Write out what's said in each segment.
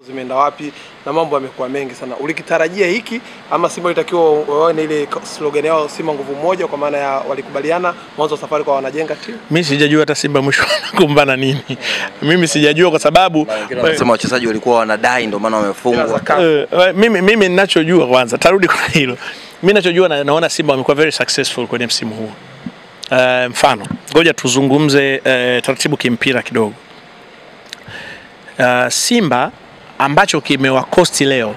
zimeenda wapi na mambo yamekuwa mengi sana. Ulikitarajia hiki ama Simba ilitakiwa waone ile slogan yao Simba nguvu moja, kwa maana ya walikubaliana mwanzo wa safari kwa wanajenga timu? Mimi sijajua hata Simba mwisho kumbana nini. Mimi sijajua kwa sababu wanasema wachezaji walikuwa wanadai ndio maana wamefungwa. Mimi ninachojua kwanza, tarudi kwa hilo. Mimi ninachojua naona Simba wamekuwa very successful kwenye msimu huu. Mfano, ngoja tuzungumze taratibu kimpira kidogo. Simba ambacho kimewakosti leo,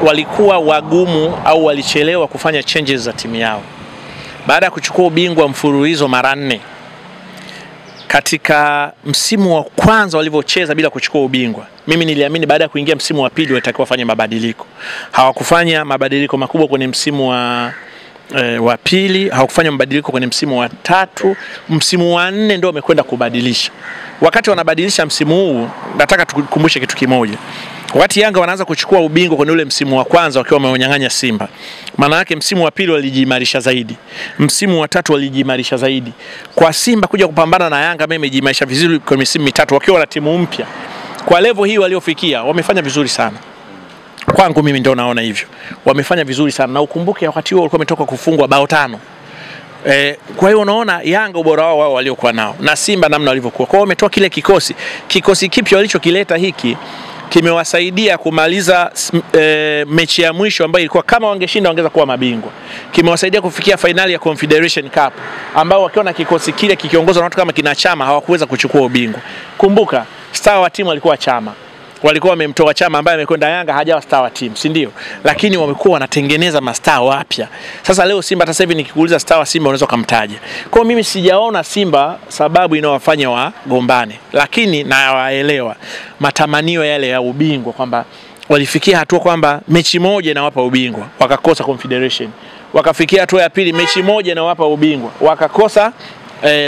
walikuwa wagumu au walichelewa kufanya changes za timu yao. Baada ya kuchukua ubingwa mfululizo mara 4 katika msimu wa kwanza walivyocheza bila kuchukua ubingwa, mimi niliamini baada ya kuingia msimu wa pili watakiwa wafanye mabadiliko. Hawakufanya mabadiliko makubwa kwenye msimu wa pili, hawakufanya mabadiliko kwenye msimu wa 3, msimu wa 4 ndio wamekwenda kubadilisha. Wakati wanabadilisha msimu huu, nataka tukumbushe kitu kimoja. Wakati Yanga wanaanza kuchukua ubingwa kwenye ule msimu wa kwanza wakiwa wamewanyang'anya Simba, maana yake msimu wa pili walijiimarisha zaidi, msimu wa 3 walijiimarisha zaidi. Kwa Simba kuja kupambana na Yanga, mimi imejiimarisha vizuri kwa misimu mitatu wakiwa na timu mpya. Kwa level hii waliofikia, wamefanya vizuri sana. Kwangu mimi ndio naona hivyo. Wamefanya vizuri sana, na ukumbuke wakati huo walikuwa wametoka kufungwa bao 5. Kwa hiyo unaona Yanga ubora wao waliokuwa nao na Simba namna walivyokuwa. Kwa hiyo wametoa kile kikosi kipya walichokileta hiki kimewasaidia kumaliza mechi ya mwisho ambayo ilikuwa kama wangeshinda wangeza kuwa mabingwa. Kimewasaidia kufikia finali ya Confederation Cup ambao wakiwa na kikosi kile kikiongozwa na watu kama kina Chama hawakuweza kuchukua ubingwa. Kumbuka star wa timu alikuwa Chama. Walikuwa wamemtoa Chama ambaye amekwenda Yanga, hajawa star wa timu, si ndio? Lakini wamekuwa wanatengeneza mastaa wapya. Sasa leo Simba hata sasa hivi nikikuuliza star wa Simba unaweza kumtaja. Kwa mimi sijaona Simba sababu inawafanya wagombane, lakini nawaelewa matamanio yale ya ubingwa, kwamba walifikia hatua kwamba mechi moja inawapa ubingwa wakakosa Confederation, wakafikia hatua ya pili mechi moja inawapa ubingwa wakakosa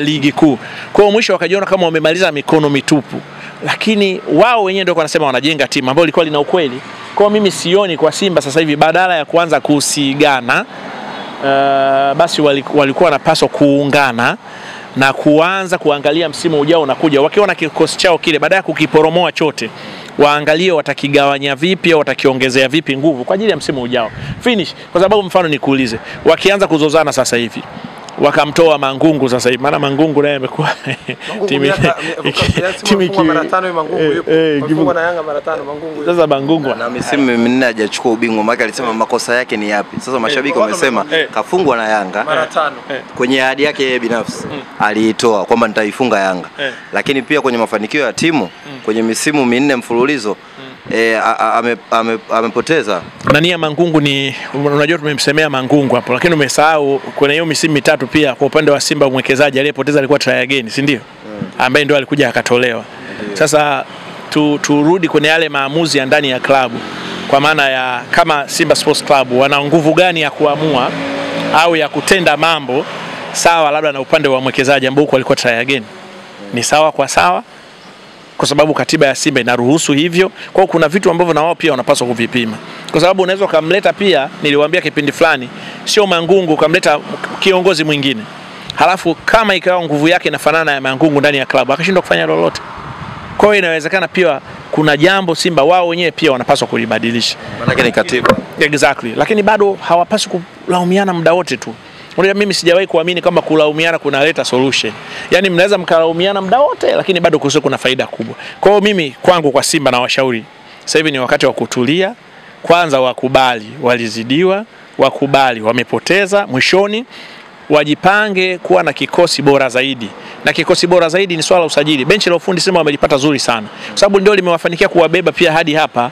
ligi kuu. Kwa hiyo mwisho wakajiona kama wamemaliza mikono mitupu, lakini wao wenyewe ndio wanasema wanajenga timu ambayo ilikuwa lina ukweli. Kwa mimi sioni kwa Simba sasa hivi badala ya kuanza kusigana, basi walikuwa wanapaswa kuungana na kuanza kuangalia msimu ujao unakuja wakiwa na kikosi chao kile, baada ya kukiporomoa chote waangalie watakigawanya vipi au watakiongezea vipi nguvu kwa ajili ya msimu ujao. Finish. Kwa sababu mfano nikuulize, wakianza kuzozana sasa hivi, wakamtoa Mangungu sasa hivi, maana Mangungu naye amekuwa timu mara 5 Mangungu yupo mfunga na Yanga mara 5 Mangungu. Sasa Mangungu na misimu 4 hajachukua ubingwa, maana alisema makosa yake ni yapi. Sasa mashabiki wamesema kafungwa na Yanga mara 5 kwenye ahadi yake yeye binafsi aliitoa kwamba nitaifunga Yanga, lakini pia kwenye mafanikio ya timu kwenye misimu 4 mfululizo amepoteza. Nani ya Mangungu ni, unajua tumemsemea Mangungu hapo, lakini umesahau kwenye hiyo misimu mitatu pia kwa upande wa Simba mwekezaji aliyepoteza alikuwa try again, si ndio? Ambaye ndio alikuja akatolewa. Sasa turudi kwenye yale maamuzi ya ndani ya klabu, kwa maana ya kama Simba Sports Club wana nguvu gani ya kuamua au ya kutenda mambo sawa labda na upande wa mwekezaji ambao alikuwa try again. Ni sawa kwa sawa, kwa sababu katiba ya Simba inaruhusu hivyo. Kwa hiyo kuna vitu ambavyo na wao pia wanapaswa kuvipima, kwa sababu unaweza kumleta pia, niliwaambia kipindi fulani, sio Mangungu kumleta kiongozi mwingine, halafu kama ikawa nguvu yake inafanana ya Mangungu ndani ya klabu akashindwa kufanya lolote. Kwa hiyo inawezekana pia kuna jambo Simba wao wenyewe pia wanapaswa kulibadilisha, maana yake ni katiba. Exactly. Lakini bado hawapaswi kulaumiana muda wote tu. Unajua mimi sijawahi kuamini kama kulaumiana kunaleta solution. Yaani mnaweza mkalaumiana muda wote lakini bado kusio kuna faida kubwa. Kwa hiyo mimi kwangu kwa Simba na washauri, sasa hivi ni wakati wa kutulia. Kwanza wakubali walizidiwa, wakubali wamepoteza, mwishoni wajipange kuwa na kikosi bora zaidi. Na kikosi bora zaidi ni swala usajili. Benchi la ufundi Simba wamelipata zuri sana, kwa sababu ndio limewafanikia kuwabeba pia hadi hapa.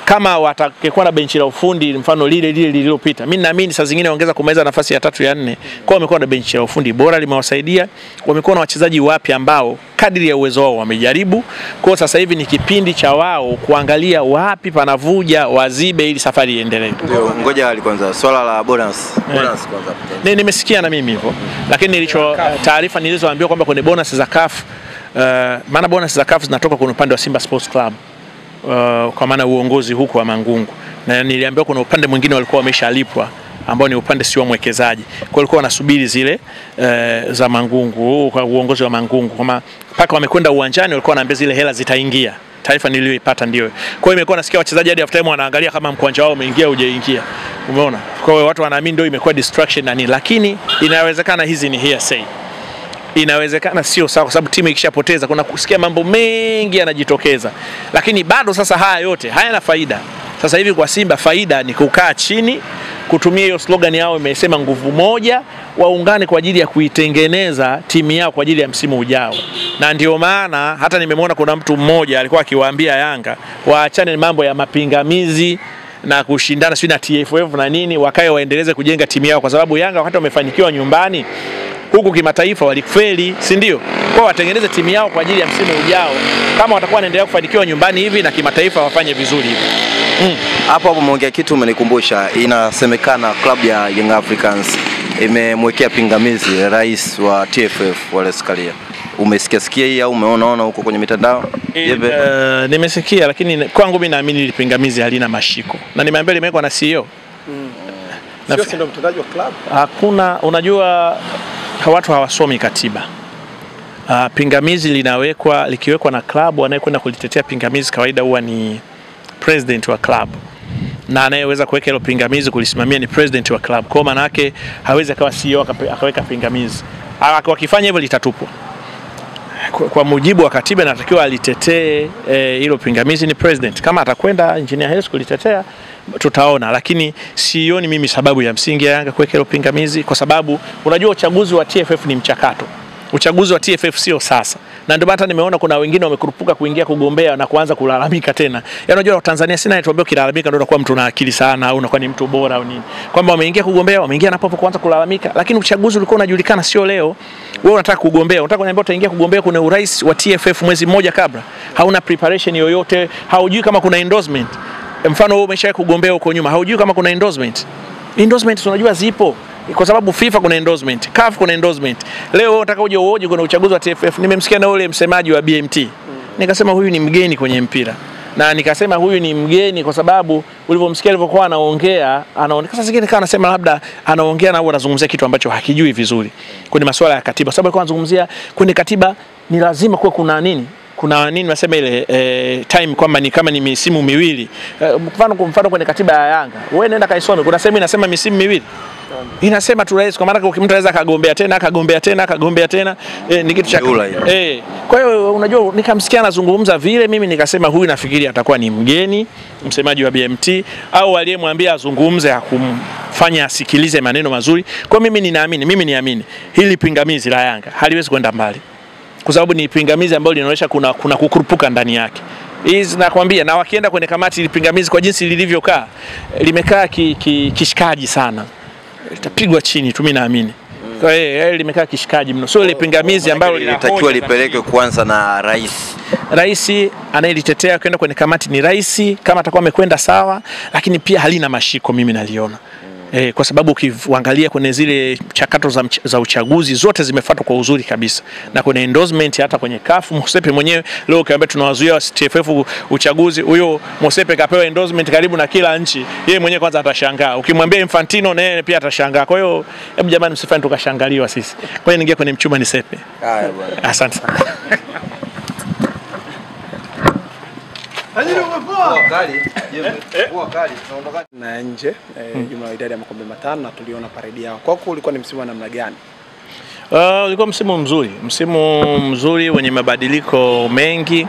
Kama watakekuwa na benchi la ufundi mfano lile lililopita, mimi naamini saa zingine waongeza kumaliza nafasi ya 3 ya 4. Kwa wamekuwa na benchi la ufundi bora limewasaidia, wamekuwa na wachezaji wapya ambao kadri ya uwezo wao wamejaribu. Kwa sasa hivi ni kipindi cha wao kuangalia wapi panavuja wazibe ili safari iendelee. Ndio ngoja kwanza swala la bonus kwanza. Nimesikia na mimi hivyo, lakini nilicho taarifa nilizoambiwa kwamba kwenye bonus za CAF, maana bonus za CAF zinatoka kwenye upande wa Simba Sports Club. Kwa maana uongozi huko wa Mangungu, na niliambiwa kuna upande mwingine walikuwa wameshalipwa ambao ni upande sio mwekezaji. Kwa walikuwa wanasubiri zile za Mangungu, kwa uongozi wa Mangungu, kama paka wamekwenda uwanjani walikuwa wanaambia zile hela zitaingia taarifa niliyoipata ndio. Kwa hiyo imekuwa nasikia wachezaji hadi half time wanaangalia kama mkwanja wao umeingia hujaingia. Umeona? Kwa hiyo watu wanaamini ndio imekuwa distraction na nini, lakini inawezekana hizi ni hearsay. Inawezekana sio sawa, kwa sababu timu ikishapoteza kuna kusikia mambo mengi yanajitokeza, lakini bado sasa haya yote hayana faida. Sasa hivi kwa Simba faida ni kukaa chini, kutumia hiyo slogan yao imesema nguvu moja, waungane kwa ajili ya kuitengeneza timu yao kwa ajili ya msimu ujao. Na ndio maana hata nimemwona kuna mtu mmoja alikuwa akiwaambia Yanga waachane mambo ya mapingamizi na kushindana sio na TFF na nini, wakae waendeleze kujenga timu yao, kwa sababu Yanga wakati wamefanikiwa nyumbani huku kimataifa walifeli, si ndio? Kwa watengeneze timu yao kwa ajili ya msimu ujao. Kama watakuwa wanaendelea kufanikiwa nyumbani hivi na kimataifa wafanye vizuri hivi. Hapo umeongea kitu umenikumbusha. Inasemekana klabu ya Young Africans imemwekea pingamizi rais wa TFF Wallace Karia. Umesikia hii au umeona huko kwenye mitandao? Nimesikia, lakini kwangu mimi naamini ile pingamizi halina mashiko. Na nimeambia limewekwa na CEO. Sio ndio mtendaji wa club? Hakuna, unajua watu hawasomi katiba. Pingamizi likiwekwa na club, anayekwenda kulitetea pingamizi kawaida huwa ni president wa club. Na anayeweza kuweka hilo pingamizi kulisimamia ni president wa club. Kwa maana yake hawezi akawa CEO akaweka pingamizi. Wakifanya hivyo litatupwa. Kwa mujibu wa katiba inatakiwa alitetee hilo pingamizi ni president. Kama atakwenda Engineer Hersi kulitetea tutaona, lakini sioni mimi sababu ya msingi ya Yanga kuweka hilo pingamizi, kwa sababu unajua uchaguzi wa TFF ni mchakato. Uchaguzi wa TFF sio sasa. Na ndio hata nimeona kuna wengine wamekurupuka kuingia kugombea na kuanza kulalamika tena. Yaani unajua Tanzania sina tuambie ukilalamika ndio unakuwa mtu na akili sana au unakuwa ni mtu bora au nini. Kwamba wameingia kugombea, wameingia na popo kuanza kulalamika, lakini uchaguzi ulikuwa unajulikana sio leo. Wewe unataka kugombea, unataka kuniambia utaingia kugombea kuna urais wa TFF mwezi mmoja kabla. Hauna preparation yoyote, haujui kama kuna endorsement. Mfano wewe umeshawahi kugombea huko nyuma, haujui kama kuna endorsement. Endorsement unajua zipo. Kwa sababu FIFA kuna endorsement, CAF kuna endorsement. Leo unataka uje uoje kuna uchaguzi wa TFF. Nimemsikia na yule msemaji wa BMT. Nikasema huyu ni mgeni kwenye mpira. Na nikasema huyu ni mgeni kwa sababu ulivyomsikia alivyokuwa anaongea, sasa zingine kama anasema labda anaongea na au anazungumzia kitu ambacho hakijui vizuri kwenye masuala ya katiba. Sababu alikuwa anazungumzia kwenye katiba ni lazima kuwe kuna nini? Kuna nini nasema ile time kwamba ni kama ni misimu miwili. Mfano kwenye katiba ya Yanga. Wewe nenda kaisome, kuna sehemu inasema misimu miwili. Inasema tu rais, kwa maana mtu anaweza akagombea tena ni kitu cha kwa hiyo unajua nikamsikia anazungumza vile, mimi nikasema huyu nafikiri atakuwa ni mgeni msemaji wa BMT au aliyemwambia azungumze akumfanya asikilize maneno mazuri. Kwa mimi niamini hili pingamizi la Yanga haliwezi kwenda mbali, kwa sababu ni pingamizi ambalo linaonyesha kuna kukurupuka ndani yake. Hizi nakwambia, na wakienda kwenye kamati ile pingamizi kwa jinsi lilivyokaa limekaa kishikaji sana, litapigwa chini tu, mimi naamini. Kwa hiyo limekaa kishikaji mno, sio ile pingamizi ambalo linatakiwa lipeleke kwanza na rais. Rais anayelitetea kwenda kwenye kamati ni rais, kama atakuwa amekwenda sawa, lakini pia halina mashiko mimi naliona. Kwa sababu ukiangalia kwenye zile chakato za uchaguzi zote zimefuatwa kwa uzuri kabisa, na kwenye endorsement hata kwenye CAF Mosepe mwenyewe leo kiambia tunawazuia TFF uchaguzi, huyo Mosepe kapewa endorsement karibu na kila nchi, yeye mwenyewe kwanza atashangaa. Ukimwambia Infantino naye pia atashangaa. Kwa hiyo hebu jamani msifanye tukashangaliwa sisi. Kwa hiyo ningia kwenye mchuma ni Sepe. Haya bwana. Asante sana. Na nje jumla idadi ya makombe 5 na tuliona paredi yao. Kwako ulikuwa ni msimu wa namna gani? Ulikuwa msimu mzuri wenye mabadiliko mengi,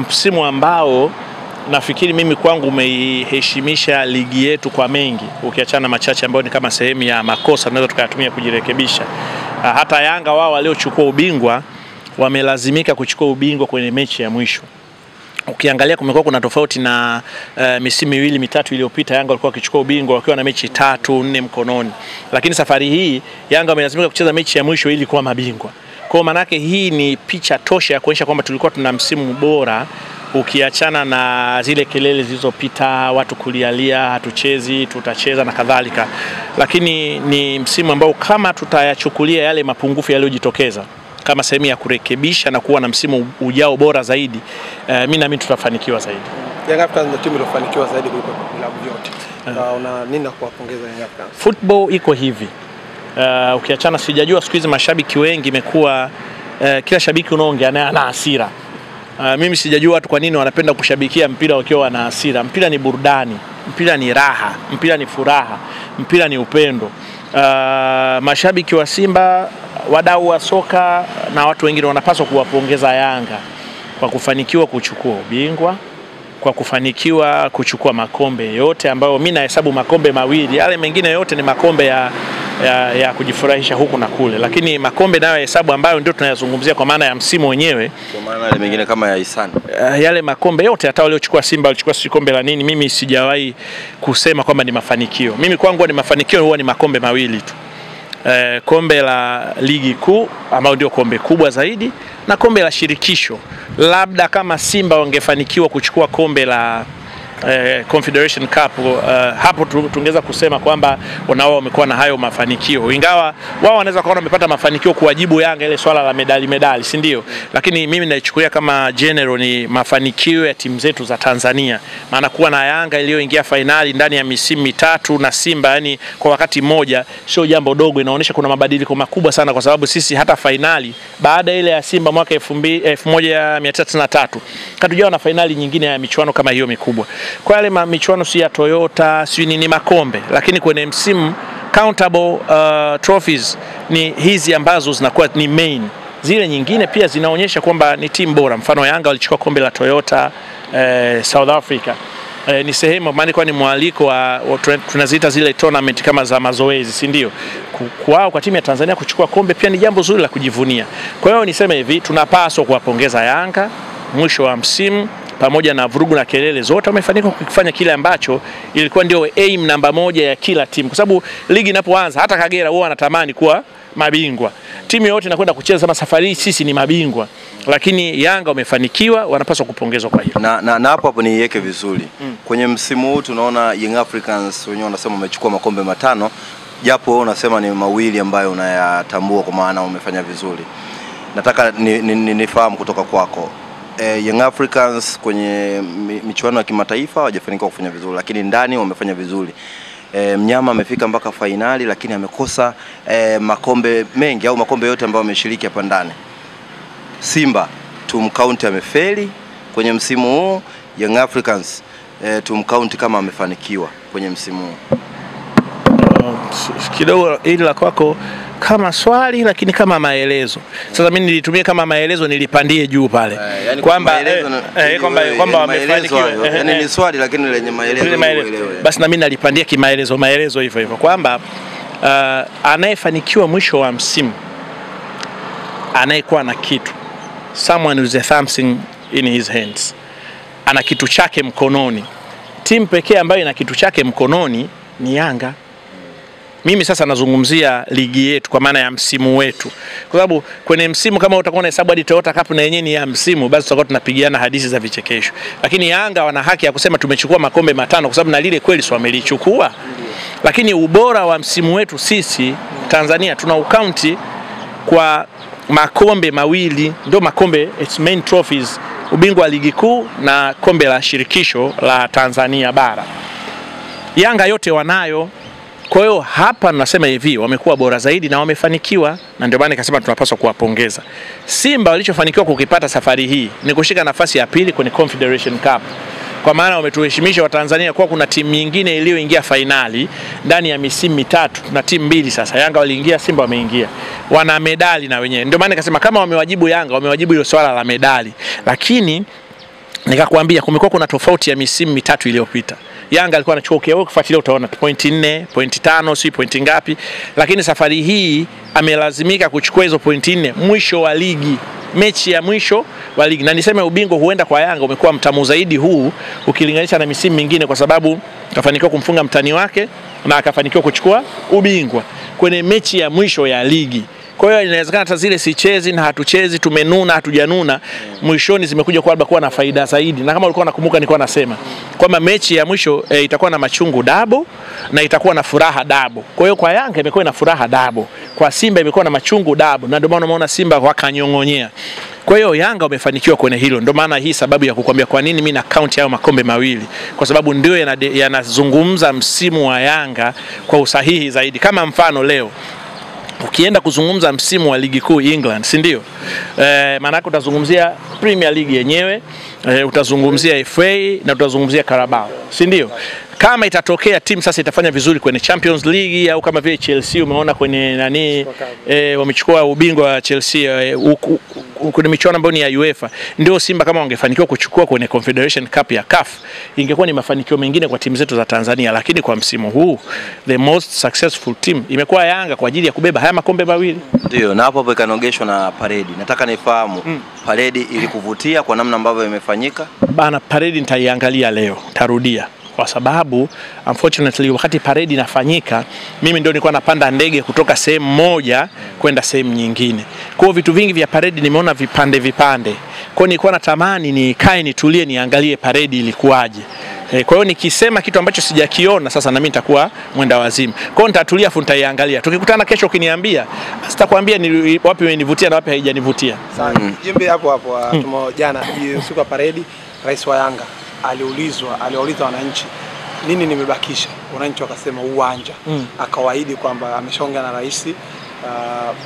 msimu ambao nafikiri mimi kwangu umeiheshimisha ligi yetu kwa mengi, ukiachana machache ambayo ni kama sehemu ya makosa tunaweza tukayatumia kujirekebisha. Hata Yanga wao waliochukua ubingwa wamelazimika kuchukua ubingwa kwenye mechi ya mwisho. Ukiangalia kumekuwa kuna tofauti na misimu miwili mitatu iliyopita, Yanga walikuwa wakichukua ubingwa wakiwa na mechi 3-4 mkononi. Lakini safari hii Yanga wamelazimika kucheza mechi ya mwisho ili kuwa mabingwa. Kwa maana yake hii ni picha tosha ya kuonyesha kwamba tulikuwa tuna msimu bora, ukiachana na zile kelele zilizopita, watu kulialia hatuchezi, tutacheza na kadhalika. Lakini ni msimu ambao kama tutayachukulia yale mapungufu yaliyojitokeza kama sehemu ya kurekebisha na kuwa na msimu ujao bora zaidi, mimi naamini tutafanikiwa zaidi. Yanga Africans ndio timu iliyofanikiwa zaidi kuliko vilabu vyote. Una nini na kuwapongeza Yanga Africans? Football iko hivi. Ukiachana, sijajua siku hizi mashabiki wengi imekuwa kila shabiki unaongea naye ana hasira. Mimi sijajua watu kwa nini wanapenda kushabikia mpira wakiwa na hasira. Mpira ni burudani, mpira ni raha, mpira ni furaha, mpira ni upendo. Mashabiki wa Simba, wadau wa soka na watu wengine wanapaswa kuwapongeza Yanga kwa kufanikiwa kuchukua ubingwa, kwa kufanikiwa kuchukua makombe yote ambayo mimi nahesabu makombe mawili. Yale mengine yote ni makombe ya kujifurahisha huku na kule, lakini makombe nayo hesabu ambayo ndio tunayazungumzia kwa maana ya msimu wenyewe, kwa maana yale mengine kama ya Ihsan. Yale makombe yote hata waliochukua Simba walichukua kombe la nini, mimi sijawahi kusema kwamba ni mafanikio. Mimi kwangu ni mafanikio huwa ni makombe mawili tu. Kombe la ligi kuu ambao ndio kombe kubwa zaidi, na kombe la shirikisho. Labda kama Simba wangefanikiwa kuchukua kombe la Confederation Cup, hapo tungeweza kusema kwamba wao wamekuwa na hayo mafanikio, ingawa wao wanaweza kuona wamepata mafanikio kuwajibu Yanga ile swala la medali, si ndio? Lakini mimi naichukulia kama general ni mafanikio ya timu zetu za Tanzania, maana kuwa na Yanga iliyoingia fainali ndani ya misimu mitatu na Simba yani kwa wakati mmoja sio jambo dogo. Inaonyesha kuna mabadiliko makubwa sana, kwa sababu sisi hata fainali baada ile ya Simba mwaka 1993 hatujawa na fainali nyingine ya michuano kama hiyo mikubwa. Kwa yale michuano si ya Toyota, si ni makombe, lakini kwenye msimu countable trophies ni hizi ambazo zinakuwa ni main. Zile nyingine pia zinaonyesha kwamba ni timu bora. Mfano Yanga walichukua kombe la Toyota South Africa. Ni sehemu maana kwa ni mwaliko wa tunaziita zile tournament kama za mazoezi, si ndio? Kwao kwa timu ya Tanzania kuchukua kombe pia ni jambo zuri la kujivunia. Kwa hiyo niseme hivi, tunapaswa kuwapongeza Yanga mwisho wa msimu. Pamoja na vurugu na kelele zote, wamefanikiwa kufanya kile ambacho ilikuwa ndio aim namba moja ya kila timu, kwa sababu ligi inapoanza hata Kagera huwa anatamani kuwa mabingwa. Timu yote inakwenda kucheza kama safari sisi ni mabingwa, lakini Yanga wamefanikiwa, wanapaswa kupongezwa kwa hilo. Na hapo niiweke vizuri. Kwenye msimu huu tunaona Young Africans wenyewe wanasema wamechukua makombe 5, japo wewe unasema ni mawili ambayo unayatambua kwa maana umefanya vizuri. Nataka nifahamu kutoka kwako. Young Africans kwenye michuano ya kimataifa hawajafanikiwa kufanya vizuri, lakini ndani wamefanya vizuri. Mnyama amefika mpaka fainali, lakini amekosa makombe mengi au makombe yote ambayo ameshiriki hapa ndani. Simba tumkaunti amefeli kwenye msimu huu, Young Africans tumkaunti kama amefanikiwa kwenye msimu huu. Kidogo hili la kwako kama swali lakini kama maelezo. Sasa mimi nilitumia kama maelezo, nilipandie juu pale. Yani kwamba wamefanikiwa. Yani ni swali lakini lenye maelezo uelewe. Basi na mimi nalipandia kimaelezo hivyo kwamba anayefanikiwa mwisho wa msimu, anayekuwa na kitu, someone with something in his hands, ana kitu chake mkononi. Timu pekee ambayo ina kitu chake mkononi ni Yanga. Mimi sasa nazungumzia ligi yetu kwa maana ya msimu wetu. Kwa sababu kwenye msimu kama utakuwa na hesabu hadi Toyota Cup na yenyewe ni ya msimu, basi tutakuwa tunapigiana hadithi za vichekesho. Lakini Yanga wana haki ya kusema tumechukua makombe 5 kwa sababu na lile kweli sio wamelichukua. Lakini ubora wa msimu wetu sisi Tanzania tuna ukaunti kwa makombe mawili, ndio makombe its main trophies, ubingwa wa ligi kuu na kombe la shirikisho la Tanzania bara. Yanga yote wanayo. Kwa hiyo hapa nasema hivi, wamekuwa bora zaidi na wamefanikiwa, na ndio maana nikasema tunapaswa kuwapongeza. Simba walichofanikiwa kukipata safari hii ni kushika nafasi ya pili kwenye Confederation Cup. Kwa maana wametuheshimisha wa Tanzania kwa kuna timu nyingine iliyoingia fainali ndani ya misimu mitatu na timu mbili sasa. Yanga waliingia, Simba wameingia. Wana medali na wenyewe. Ndio maana nikasema kama wamewajibu Yanga, wamewajibu hilo swala la medali. Lakini nikakwambia kumekuwa kuna tofauti ya misimu mitatu iliyopita. Yanga alikuwa anachukua ukifuatilia utaona point 4, point 5, si point ngapi, lakini safari hii amelazimika kuchukua hizo point 4 mwisho wa ligi, mechi ya mwisho wa ligi. Na niseme ubingwa huenda kwa Yanga umekuwa mtamu zaidi huu ukilinganisha na misimu mingine, kwa sababu kafanikiwa kumfunga mtani wake na akafanikiwa kuchukua ubingwa kwenye mechi ya mwisho ya ligi. Kwa hiyo inawezekana hata zile sichezi na hatuchezi, tumenuna hatujanuna, mwishoni zimekuja kwa kuwa na faida zaidi. Na kama ulikuwa unakumbuka nilikuwa nasema kwamba mechi ya mwisho itakuwa na machungu double na itakuwa na furaha double. Kwa hiyo kwa Yanga imekuwa na furaha double, kwa Simba imekuwa na machungu double, na ndio maana umeona Simba wakanyongonyea. Kwa hiyo Yanga wamefanikiwa kwenye hilo. Ndio maana hii sababu ya kukwambia kwa nini mimi na count yao makombe mawili, kwa sababu ndio yanazungumza msimu wa Yanga kwa usahihi zaidi. Kama mfano leo Ukienda kuzungumza msimu wa ligi kuu England, si ndio? Maana utazungumzia Premier League yenyewe, utazungumzia FA na utazungumzia Carabao, si ndio? Kama itatokea timu sasa itafanya vizuri kwenye Champions League au kama vile Chelsea umeona kwenye nani wamechukua ubingwa wa Chelsea kwenye michuano ambayo ni ya UEFA, ndio Simba kama wangefanikiwa kuchukua kwenye Confederation Cup ya CAF ingekuwa ni mafanikio mengine kwa timu zetu za Tanzania, lakini kwa msimu huu the most successful team imekuwa Yanga kwa ajili ya kubeba haya makombe mawili. Ndio, na hapo ikanogeshwa na paredi. Nataka nifahamu paredi ilikuvutia kwa namna ambavyo imefanyika? Bana, paredi nitaiangalia leo, tarudia. Kwa sababu unfortunately wakati paredi inafanyika mimi ndio nilikuwa napanda ndege kutoka sehemu moja kwenda sehemu nyingine. Kwa hiyo vitu vingi vya paredi nimeona vipande. Kwa hiyo nilikuwa natamani nikae nitulie niangalie paredi ilikuwaje. Kwa hiyo nikisema kitu ambacho sijakiona sasa na mimi nitakuwa mwenda wazimu. Kwa hiyo nitatulia afu nitaiangalia. Tukikutana kesho ukiniambia sitakwambia ni wapi imenivutia na wapi haijanivutia. Jembe hapo jana usiku wa paredi rais wa Yanga aliulizwa wananchi nini nimebakisha, wananchi wakasema uwanja. Akawaahidi kwamba ameshaongea na rais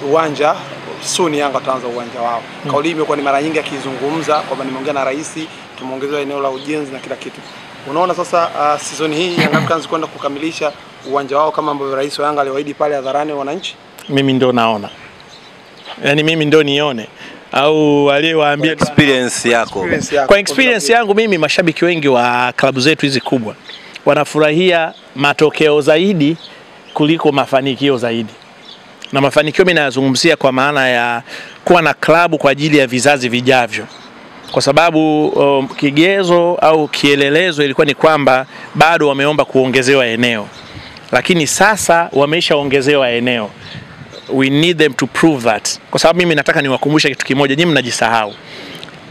uwanja soon Yanga wataanza uwanja wao. Kauli imekuwa ni mara nyingi akizungumza kwamba nimeongea na rais, tumeongezewa eneo la ujenzi na kila kitu. Unaona sasa season hii Yanga kaanza kwenda kukamilisha uwanja wao kama ambavyo rais wa Yanga aliwaahidi pale hadharani wananchi. Mimi ndio naona, yani mimi ndio nione au aliyewaambia experience yako. Kwa experience yangu mimi, mashabiki wengi wa klabu zetu hizi kubwa wanafurahia matokeo zaidi kuliko mafanikio zaidi. Na mafanikio mimi nazungumzia kwa maana ya kuwa na klabu kwa ajili ya vizazi vijavyo. Kwa sababu kigezo au kielelezo ilikuwa ni kwamba bado wameomba kuongezewa eneo. Lakini sasa wameshaongezewa eneo. We need them to prove that. Kwa sababu mimi nataka niwakumbushe kitu kimoja, nyinyi mnajisahau.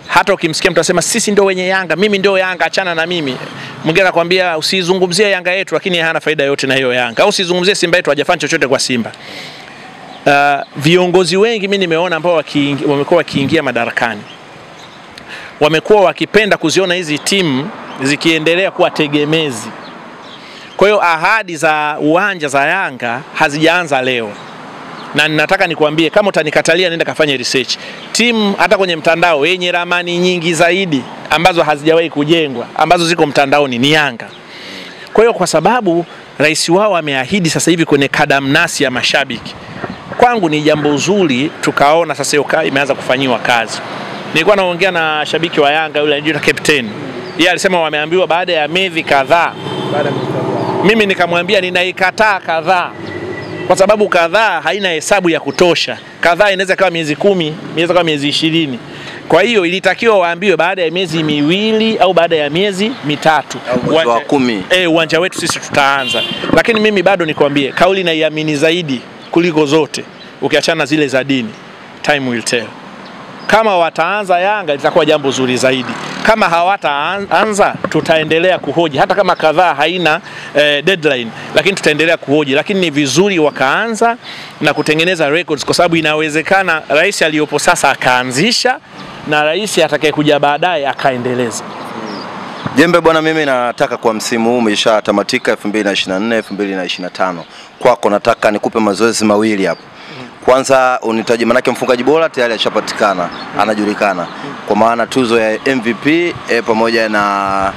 Hata ukimsikia mtu asema sisi ndio wenye Yanga, mimi ndio Yanga, achana na mimi. Mwingine anakuambia usizungumzie Yanga yetu lakini hana faida yote na hiyo Yanga. Au usizungumzie Simba yetu hajafanya chochote kwa Simba. Viongozi wengi mimi nimeona ambao wamekuwa wakiingia madarakani, wamekuwa wakipenda kuziona hizi timu zikiendelea kuwa tegemezi. Kwa hiyo ahadi za uwanja za Yanga hazijaanza leo. Na ninataka nikwambie, kama utanikatalia nenda kafanye research. Timu hata kwenye mtandao yenye ramani nyingi zaidi ambazo hazijawahi kujengwa, ambazo ziko mtandaoni ni Yanga. Kwa hiyo kwa sababu rais wao ameahidi sasa hivi kwenye kadamnasi ya mashabiki, kwangu ni jambo zuri tukaona sasa hiyo imeanza kufanyiwa kazi. Nilikuwa naongea na shabiki wa Yanga yule anaitwa captain. Yeye alisema wameambiwa baada ya miezi kadhaa. Mimi nikamwambia ninaikataa kadhaa. Kwa sababu kadhaa haina hesabu ya kutosha. Kadhaa inaweza kama miezi 10, inaweza kama miezi 20. Kwa hiyo ilitakiwa waambiwe baada ya miezi miwili au baada ya miezi mitatu. Mwezi wa 10. Uwanja wetu sisi tutaanza. Lakini mimi bado nikwambie, kauli naiamini zaidi kuliko zote. Ukiachana zile za dini, time will tell. Kama wataanza Yanga litakuwa jambo zuri zaidi. Kama hawataanza tutaendelea kuhoji, hata kama kadhaa haina deadline, lakini tutaendelea kuhoji. Lakini ni vizuri wakaanza na kutengeneza records, kwa sababu inawezekana rais aliyopo sasa akaanzisha na rais atakayekuja baadaye akaendeleza. Jembe bwana, mimi nataka kwa msimu huu umeshatamatika 2024 2025. Kwako nataka nikupe mazoezi mawili hapo. Kwanza unitaje, manake mfungaji bora tayari ashapatikana, anajulikana. Kwa maana tuzo ya MVP pamoja na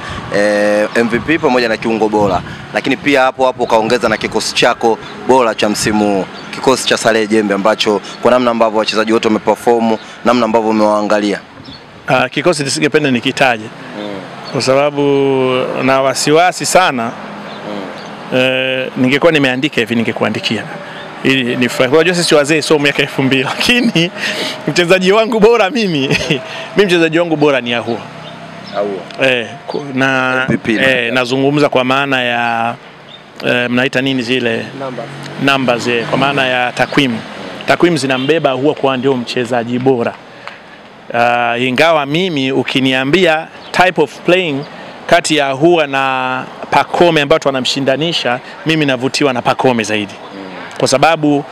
MVP pamoja na kiungo bora. Lakini pia hapo kaongeza na kikosi chako bora cha msimu, kikosi cha Saleh Jembe ambacho kwa namna ambavyo wachezaji wote wameperform, namna ambavyo umewaangalia. Kikosi nisingependa nikitaje. Kwa sababu na wasiwasi sana. Ningekuwa nimeandika hivi ningekuandikia. Ili ni furaha. Unajua sisi wazee sio miaka 2000, lakini mchezaji wangu bora mimi mchezaji wangu bora ni Ahoua. Na nazungumza kwa maana ya mnaita nini zile numbers kwa maana ya takwimu. Takwimu zinambeba Ahoua kwa ndio mchezaji bora. Ingawa mimi ukiniambia type of playing kati ya Ahoua na Pacome ambao wanamshindanisha, mimi navutiwa na Pacome zaidi. Kwa sababu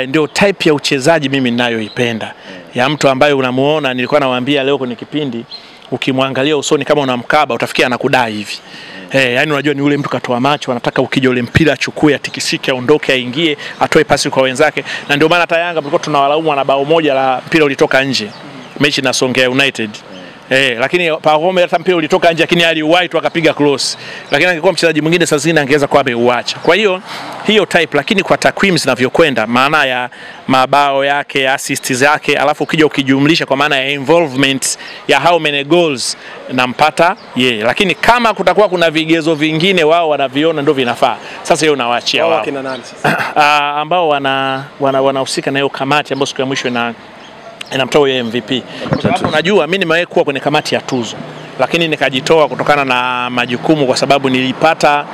ndio type ya uchezaji mimi ninayoipenda. Ya mtu ambaye unamuona, nilikuwa nawaambia leo kwenye kipindi, ukimwangalia usoni kama unamkaba utafikia anakudai hivi. Yani unajua ni ule mtu katoa macho, anataka ukija ule mpira achukue, atikisike, aondoke, aingie, atoe pasi kwa wenzake. Na ndio maana hata Yanga tulikuwa tunawalaumu na bao moja la mpira ulitoka nje. Mechi na Songea United. Lakini Pacome hata mpira ulitoka nje, lakini aliuwahi tu akapiga cross. Lakini angekuwa mchezaji mwingine saa zingine angeweza kwa ameuacha. Kwa hiyo type, lakini kwa takwimu zinavyokwenda, maana ya mabao yake, assist zake, alafu ukija ukijumlisha kwa maana ya involvement ya how many goals nampata yeye. Lakini kama kutakuwa kuna vigezo vingine wao wanaviona ndio vinafaa, sasa hiyo nawaachia wao. Kina nani sasa? Ambao wanahusika na hiyo kamati ambayo siku ya mwisho inamtoa yeye MVP. Kwa sababu unajua mimi nimewahi kuwa kwenye kamati ya tuzo, lakini nikajitoa kutokana na majukumu, kwa sababu niliitwa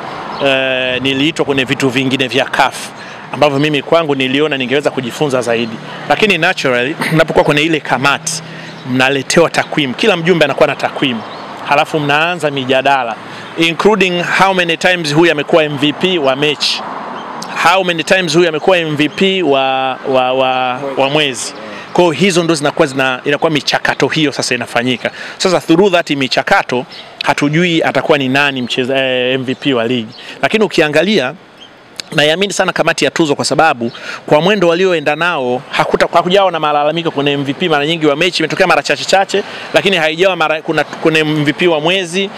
kwenye vitu vingine vya CAF ambavyo mimi kwangu niliona ningeweza kujifunza zaidi. Lakini naturally unapokuwa kwenye ile kamati mnaletewa takwimu, kila mjumbe anakuwa na takwimu, halafu mnaanza mijadala including how many times huyu amekuwa MVP wa mechi, how many times huyu amekuwa MVP wa mwezi. Kwa hizo ndo inakuwa michakato hiyo sasa inafanyika. Sasa through that michakato hatujui atakuwa ni nani MVP wa ligi. Lakini ukiangalia naiamini sana kamati ya tuzo, kwa sababu kwa mwendo walioenda nao hakujawa na malalamiko kwenye MVP. Mara nyingi wa mechi imetokea mara chache, lakini haijawa mara kuna MVP wa mwezi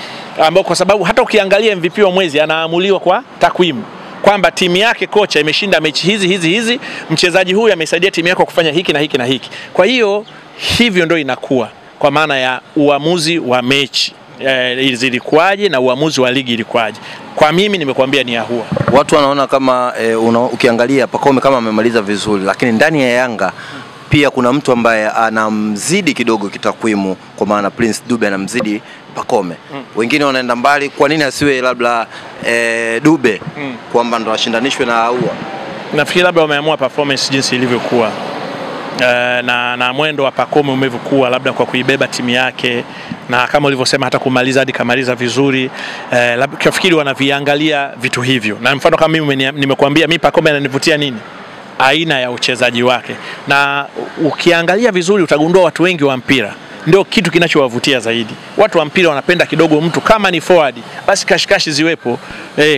ambao, kwa sababu hata ukiangalia MVP wa mwezi anaamuliwa kwa takwimu kwamba timu yake kocha imeshinda mechi hizi, mchezaji huyu amesaidia timu yako kufanya hiki na hiki na hiki. Kwa hiyo hivyo ndio inakuwa kwa maana ya uamuzi wa mechi zilikuwaje na uamuzi wa ligi ilikuwaje. Kwa mimi nimekuambia ni Ahua. Watu wanaona kama ukiangalia Pacome kama amemaliza vizuri, lakini ndani ya Yanga pia kuna mtu ambaye anamzidi kidogo kitakwimu, kwa maana Prince Dube anamzidi Pacome. Wengine wanaenda mbali, kwa nini asiwe labda Dube kwamba ndo ashindanishwe na Ahua? Nafikiri labda wameamua performance jinsi ilivyokuwa. Na mwendo wa Pacome umevyokuwa, labda kwa kuibeba timu yake, na kama ulivyosema hata kumaliza hadi kamaliza vizuri, labda kafikiri wanaviangalia vitu hivyo. Na mfano kama mimi nimekuambia mimi Pacome ananivutia nini? Aina ya uchezaji wake. Na ukiangalia vizuri utagundua watu wengi wa mpira ndio kitu kinachowavutia zaidi. Watu wa mpira wanapenda kidogo mtu kama ni forward basi kashikashi ziwepo,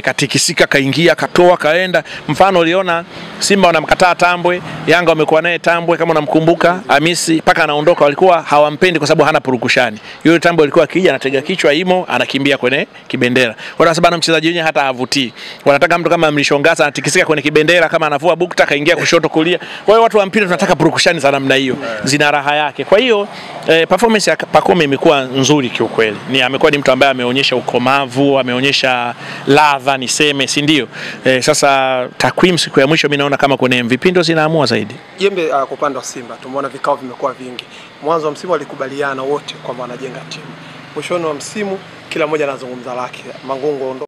katikisika, kaingia, katoa, kaenda. Mfano uliona Simba wanamkataa Tambwe, Yanga wamekuwa naye Tambwe kama unamkumbuka, Hamisi paka anaondoka, walikuwa hawampendi kwa sababu hana purukushani. Yule Tambwe alikuwa akija anatega kichwa imo, anakimbia kwenye kibendera. Kwa sababu mchezaji mwenyewe hata havutii. Wanataka mtu kama Mlishongasa anatikisika kwenye kibendera, kama anavua bukta kaingia kushoto kulia. Kwa hiyo watu wa mpira tunataka purukushani za namna hiyo, zina raha yake. Kwa hiyo performance ya Pacome imekuwa nzuri kiukweli. Amekuwa ni mtu ambaye ameonyesha ukomavu, ameonyesha ladha niseme, si ndio? Sasa takwimu siku ya mwisho mimi naona kama kwenye MVP ndio zinaamua zaidi. Jembe, kwa upande wa Simba tumeona vikao vimekuwa vingi. Mwanzo wa msimu walikubaliana wote kwamba wanajenga timu. Mwishoni wa msimu kila mmoja anazungumza lake. Mangungu